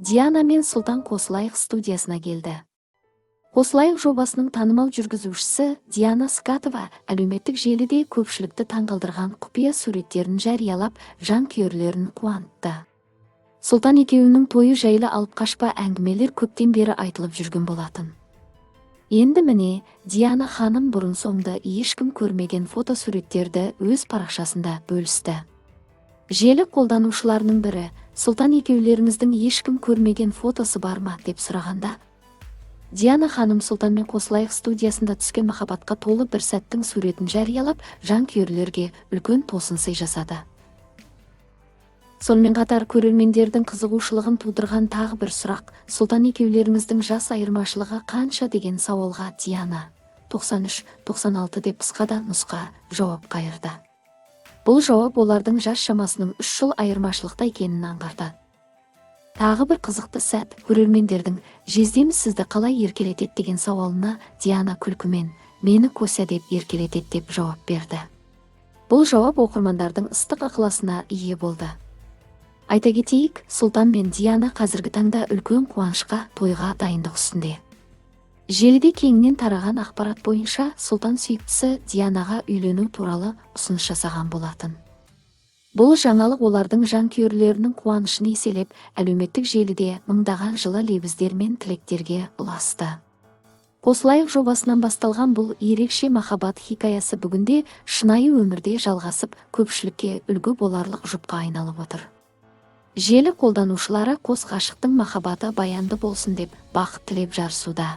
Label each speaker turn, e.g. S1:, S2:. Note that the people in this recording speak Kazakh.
S1: Диана мен Сұлтан Қосылайық студиясына келді. Қосылайық жобасының танымал жүргізушісі Диана Скатова әлеуметтік желіде көпшілікті таңғалдырған құпия суреттерін жариялап, жанкүйерлерін қуантты. Сұлтан екеуінің тойы жайлы алып қашпа әңгімелер көптен бері айтылып жүрген болатын. Енді міне, Диана ханым бұрын-соңды ешкім көрмеген фотосуреттерді өз парақшасында бөлісті. Желі қолданушыларының бірі, Сұлтан екеулеріңіздің ешкім көрмеген фотосы бар ма деп сұрағанда, Диана ханым Сұлтанмен Қосылайық студиясында түскен махаббатқа толы бір сәттің суретін жариялап, жанкүйерлерге үлкен тосын сый жасады. Сонымен қатар көрермендердің қызығушылығын тудырған тағы бір сұрақ, Сұлтан екеулеріңіздің жас айырмашылығы қанша деген сауалға Диана 93-96 деп қысқада нұсқа жауап қайырды. Бұл жауап олардың жас шамасының 3 жыл айырмашылықта екенін аңғартады. Тағы бір қызықты сәт, көрермендердің «Жездеміз сізді қалай еркелетеді» деген сауалына Диана күлкімен «Мені көсе деп еркелетеді» деп жауап берді. Бұл жауап оқырмандардың ыстық ықыласына ие болды. Айта кетейік, Сұлтан мен Диана қазіргі таңда үлкен қуанышқа, тойға дайындық үстінде. Желіде кеңінен тараған ақпарат бойынша Сұлтан сүйіктісі Дианаға үйлену туралы ұсыныс жасаған болатын. Бұл жаңалық олардың жанкүйерлерінің қуанышын еселеп, әлеуметтік желіде мыңдаған жылы лебіздер мен тілектерге ұласты. Қосылайық жобасынан басталған бұл ерекше махаббат хикаясы бүгінде шынайы өмірде жалғасып, көпшілікке үлгі боларлық жұпқа айналып отыр. Желі қолданушылары қос ғашықтың махаббаты баянды болсын деп бақыт тілеп жарысуда.